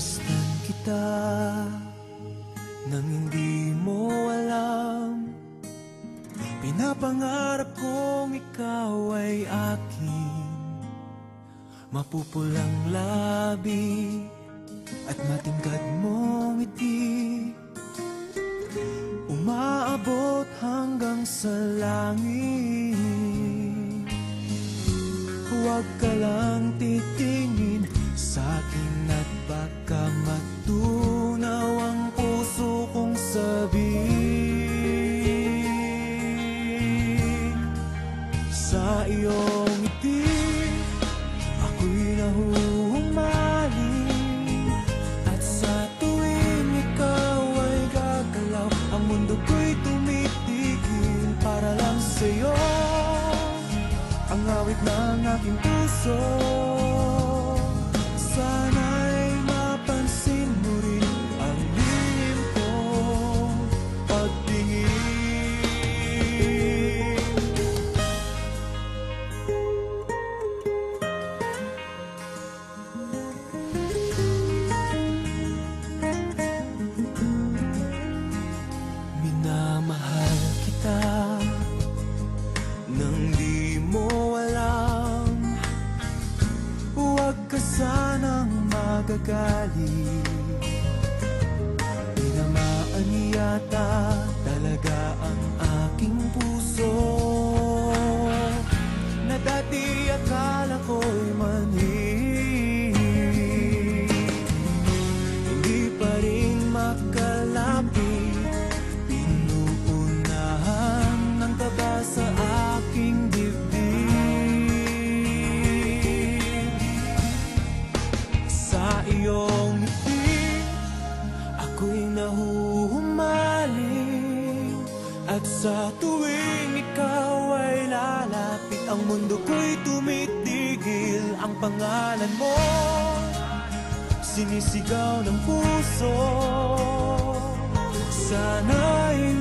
Pinagmasdan kita nang hindi mo alam. Pinapangarap kong ikaw ay akin. Mapupulang labi at matingkad mong ngiti, umaabot hanggang sa langit. Huwag ka lang titingin sa'kin at baka matunaw ang puso kong sabik. Sa iyong ngiti ako'y nahuhumaling, at sa tuwing ikaw ay gagalaw, ang mundo ko'y tumitigil para lang sa'yo. Ang awit ng aking puso, sana'y mapansin mo rin ang lihim kong pagtingin. Minamahal kita nang di mo alam. Huwag ka sanang magagalit, tinamaan yata talaga ang aking puso, na dati akala ko'y manhid. Hindi pa rin makalapit, pinuunahan ng taba sa aking dibdib. Sa iyong ngiti ako'y nahuhumaling, at sa tuwing ikaw ay lalapit, ang mundo ko'y tumitigil. Ang pangalan mo sinisigaw ng puso, sana'y